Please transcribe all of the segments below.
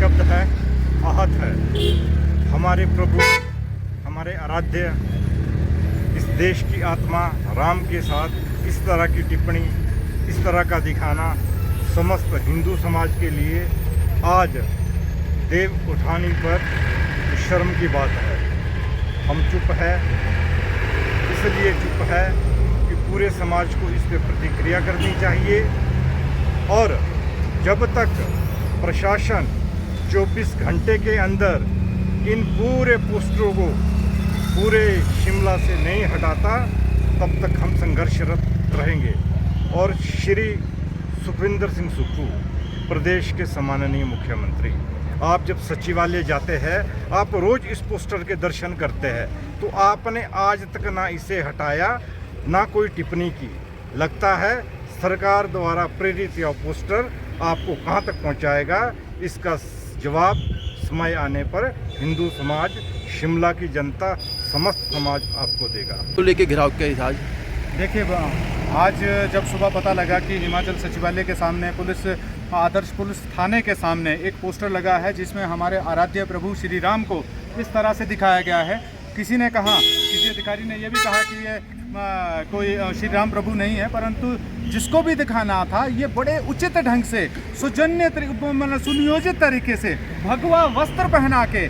शब्द है आहत है। हमारे प्रभु, हमारे आराध्य, इस देश की आत्मा राम के साथ इस तरह की टिप्पणी, इस तरह का दिखाना समस्त हिंदू समाज के लिए आज देव उठानी पर शर्म की बात है। हम चुप है, इसलिए चुप है कि पूरे समाज को इस पर प्रतिक्रिया करनी चाहिए और जब तक प्रशासन 24 घंटे के अंदर इन पूरे पोस्टरों को पूरे शिमला से नहीं हटाता तब तक हम संघर्षरत रहेंगे। और श्री सुखविंदर सिंह सुक्खू, प्रदेश के सम्माननीय मुख्यमंत्री, आप जब सचिवालय जाते हैं, आप रोज़ इस पोस्टर के दर्शन करते हैं, तो आपने आज तक ना इसे हटाया ना कोई टिप्पणी की। लगता है सरकार द्वारा प्रेरित यह पोस्टर आपको कहां तक पहुंचाएगा, इसका जवाब समय आने पर हिंदू समाज, शिमला की जनता, समस्त समाज आपको देगा। तो लेके घिराव के आज देखिए, आज जब सुबह पता लगा कि हिमाचल सचिवालय के सामने आदर्श पुलिस थाने के सामने एक पोस्टर लगा है जिसमें हमारे आराध्य प्रभु श्री राम को इस तरह से दिखाया गया है। किसी ने कहा, किसी अधिकारी ने यह भी कहा कि ये कोई श्री राम प्रभु नहीं है, परंतु जिसको भी दिखाना था ये बड़े उचित ढंग से सुनियोजित तरीके से भगवा वस्त्र पहना के,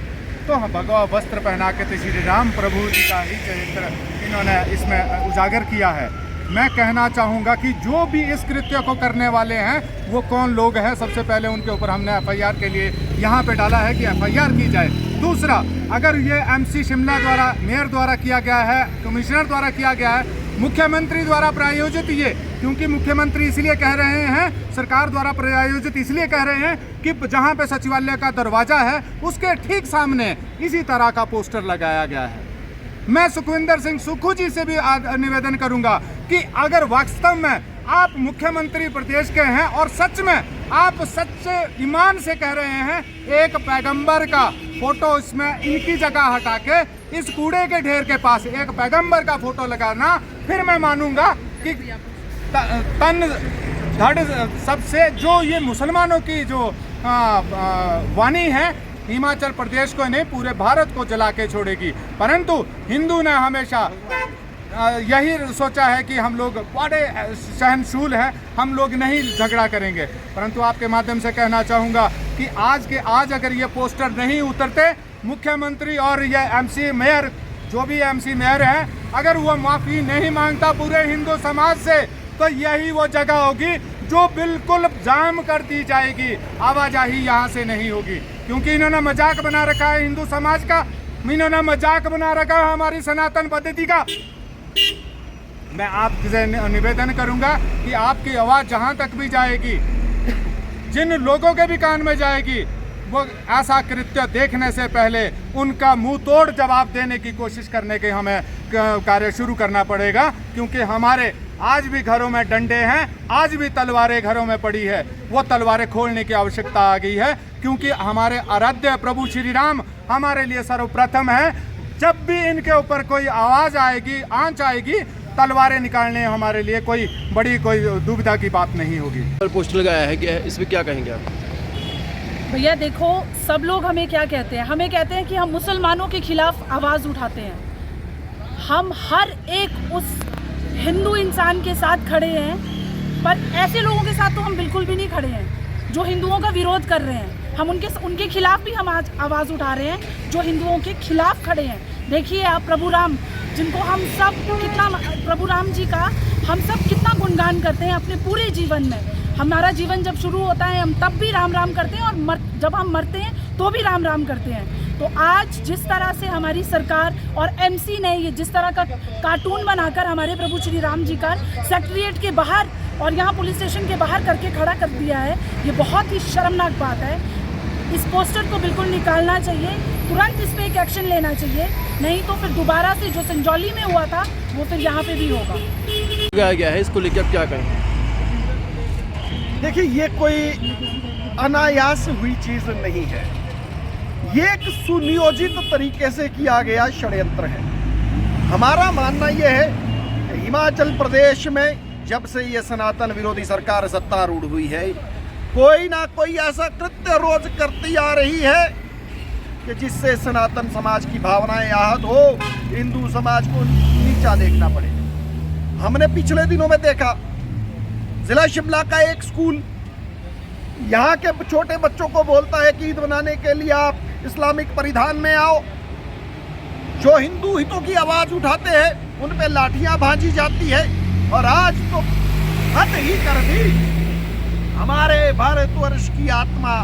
तो भगवा वस्त्र पहना के तो श्री राम प्रभु जी का ही चरित्र इन्होंने इसमें उजागर किया है। मैं कहना चाहूँगा कि जो भी इस कृत्य को करने वाले हैं वो कौन लोग हैं, सबसे पहले उनके ऊपर हमने एफआईआर के लिए यहाँ पे डाला है कि एफआईआर की जाए। दूसरा, अगर ये एमसी शिमला द्वारा, मेयर द्वारा किया गया है, कमिश्नर द्वारा किया गया है, मुख्यमंत्री द्वारा प्रायोजित, ये क्योंकि मुख्यमंत्री इसलिए कह रहे हैं, सरकार द्वारा प्रायोजित इसलिए कह रहे हैं कि जहाँ पे सचिवालय का दरवाजा है उसके ठीक सामने इसी तरह का पोस्टर लगाया गया है। मैं सुखविंदर सिंह सुक्खू जी से भी निवेदन करूंगा कि अगर वास्तव में आप मुख्यमंत्री प्रदेश के हैं और सच में आप सच्चे ईमान से कह रहे हैं, एक पैगंबर का फोटो इसमें इनकी जगह हटा के इस कूड़े के ढेर के पास एक पैगंबर का फोटो लगाना, फिर मैं मानूंगा कि तन धड़ सबसे जो ये मुसलमानों की जो वाणी है, हिमाचल प्रदेश को नहीं पूरे भारत को जला के छोड़ेगी। परंतु हिंदू ने हमेशा यही सोचा है कि हम लोग बड़े सहनशील हैं, हम लोग नहीं झगड़ा करेंगे। परंतु आपके माध्यम से कहना चाहूँगा कि आज अगर ये पोस्टर नहीं उतरते, मुख्यमंत्री और ये एमसी मेयर, जो भी एमसी मेयर है, अगर वो माफ़ी नहीं मांगता पूरे हिंदू समाज से, तो यही वो जगह होगी जो बिल्कुल जाम कर दी जाएगी, आवाजाही यहाँ से नहीं होगी। क्योंकि इन्होंने मजाक बना रखा है हिंदू समाज का, इन्होंने मजाक बना रखा है हमारी सनातन पद्धति का। मैं आपसे निवेदन करूंगा कि आपकी आवाज़ जहाँ तक भी जाएगी, जिन लोगों के भी कान में जाएगी, वो ऐसा कृत्य देखने से पहले उनका मुंह तोड़ जवाब देने की कोशिश करने के हमें कार्य शुरू करना पड़ेगा। क्योंकि हमारे आज भी घरों में डंडे हैं, आज भी तलवारें घरों में पड़ी है, वो तलवारें खोलने की आवश्यकता आ गई है। क्योंकि हमारे आराध्य प्रभु श्री राम हमारे लिए सर्वप्रथम है। जब भी इनके ऊपर कोई आवाज़ आएगी, आंच आएगी, तलवारें निकालने हमारे लिए कोई बड़ी कोई दुविधा की बात नहीं होगी। पोस्टर लगाया है कि इसमें क्या कहेंगे आप? भैया देखो, सब लोग हमें क्या कहते हैं, हमें कहते हैं कि हम मुसलमानों के खिलाफ आवाज़ उठाते हैं। हम हर एक उस हिंदू इंसान के साथ खड़े हैं, पर ऐसे लोगों के साथ तो हम बिल्कुल भी नहीं खड़े हैं जो हिंदुओं का विरोध कर रहे हैं। हम उनके खिलाफ भी हम आज आवाज़ उठा रहे हैं जो हिंदुओं के खिलाफ खड़े हैं। देखिए आप प्रभु राम, जिनको हम सब कितना, प्रभु राम जी का हम सब कितना गुणगान करते हैं अपने पूरे जीवन में। हमारा जीवन जब शुरू होता है हम तब भी राम राम करते हैं, और जब हम मरते हैं तो भी राम राम करते हैं। तो आज जिस तरह से हमारी सरकार और एमसी ने ये जिस तरह का कार्टून बनाकर हमारे प्रभु श्री राम जी का सेक्रेटरीट के बाहर और यहाँ पुलिस स्टेशन के बाहर करके खड़ा कर दिया है, ये बहुत ही शर्मनाक बात है। इस पोस्टर को बिल्कुल निकालना चाहिए, तुरंत इस पर एक एक्शन लेना चाहिए, नहीं तो फिर दोबारा से जो संजौली में हुआ था वो फिर यहाँ पे भी होगा। गया है, इसको लेकर आप क्या कहें? देखिए, ये कोई अनायास हुई चीज़ नहीं है, ये एक सुनियोजित तरीके से किया गया षड्यंत्र है। हमारा मानना ये है कि हिमाचल प्रदेश में जब से ये सनातन विरोधी सरकार सत्तारूढ़ हुई है, कोई ना कोई ऐसा कृत्य रोज करती आ रही है कि जिससे सनातन समाज की भावनाएं आहत हो, हिंदू समाज को नीचा देखना पड़े। हमने पिछले दिनों में देखा जिला शिमला का एक स्कूल यहाँ के छोटे बच्चों को बोलता है कि ईद मनाने के लिए आप इस्लामिक परिधान में आओ। जो हिंदू हितों की आवाज उठाते हैं उन पे लाठियां भांजी जाती है। और आज तो हद ही कर दी। हमारे भारतवर्ष की आत्मा,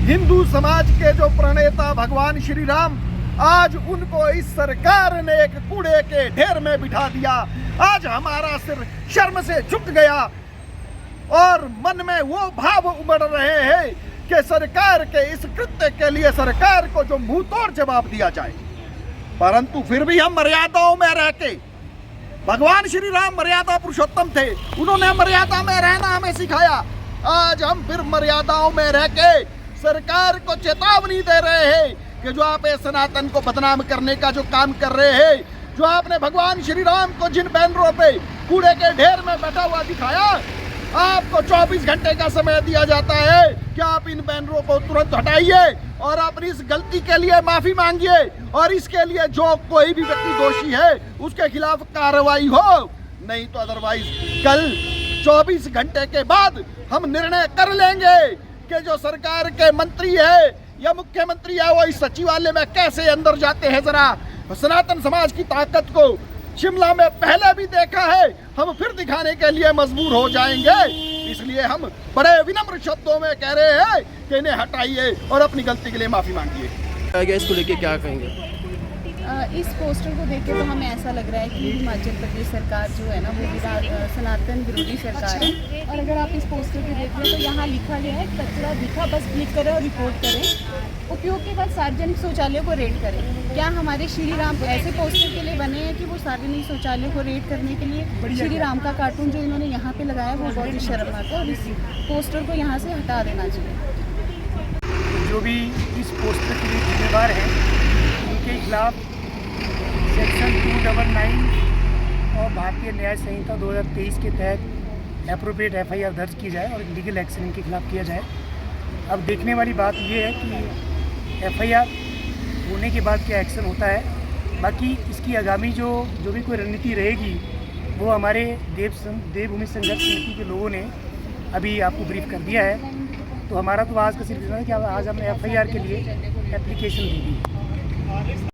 हिंदू समाज के जो प्रणेता भगवान श्री राम, आज उनको इस सरकार ने एक कूड़े के ढेर में बिठा दिया। आज हमारा सिर शर्म से झुक गया और मन में वो भाव उमड़ रहे हैं कि सरकार के इस कृत्य के लिए सरकार को जो मुंह तोड़ जवाब दिया जाए। परंतु फिर भी हम मर्यादाओं में रह के, भगवान श्री राम मर्यादा पुरुषोत्तम थे, उन्होंने मर्यादा में रहना हमें सिखाया। आज हम फिर मर्यादाओं में रह के सरकार को चेतावनी दे रहे हैं कि जो आप सनातन को बदनाम करने का जो काम कर रहे हैं, जो आपने भगवान श्री राम को जिन बैनरों पे कूड़े के ढेर में बैठा हुआ दिखाया, आपको 24 घंटे का समय दिया जाता है कि आप इन बैनरों को तुरंत हटाइए और अपनी इस गलती के लिए माफी मांगिए और इसके लिए जो कोई भी व्यक्ति दोषी है उसके खिलाफ कार्रवाई हो। नहीं तो अदरवाइज कल 24 घंटे के बाद हम निर्णय कर लेंगे कि जो सरकार के मंत्री है या मुख्यमंत्री है वो इस सचिवालय में कैसे अंदर जाते हैं। जरा सनातन समाज की ताकत को शिमला में पहले भी देखा है, हम फिर दिखाने के लिए मजबूर हो जाएंगे। इसलिए हम बड़े विनम्र शब्दों में कह रहे हैं कि इन्हें हटाइए और अपनी गलती के लिए माफी मांगिए। इसको लेके क्या कहेंगे? इस पोस्टर को देख के तो हमें ऐसा लग रहा है कि हिमाचल प्रदेश सरकार जो है ना वो सनातन विरोधी सरकार है। और अगर आप इस पोस्टर को देख रहे हैं तो यहाँ लिखा गया है, कचरा दिखा बस क्लिक करें और रिपोर्ट करें। उपयोग के बाद सार्वजनिक शौचालयों को रेड करें। क्या हमारे श्री राम ऐसे पोस्टर के लिए बने हैं कि वो सार्वजनिक शौचालयों को रेड करने के लिए श्री राम का कार्टून जो इन्होंने यहाँ पे लगाया वो बहुत ही शर्मनाक है और इस पोस्टर को यहाँ से हटा देना चाहिए। जो भी इस पोस्टर के लिए जिम्मेदार हैं उनके खिलाफ सेक्शन 299 और भारतीय न्याय संहिता 2023 के तहत एप्रोप्रिएट FIR दर्ज की जाए और लीगल एक्शन इनके खिलाफ किया जाए। अब देखने वाली बात ये है कि FIR होने के बाद क्या एक्शन होता है। बाकी इसकी आगामी जो भी कोई रणनीति रहेगी वो हमारे देवभूमि संघर्ष समिति के लोगों ने अभी आपको ब्रीफ कर दिया है। तो हमारा तो आज का सिर्फ इतना है कि आज हमने FIR के लिए एप्लीकेशन दी थी।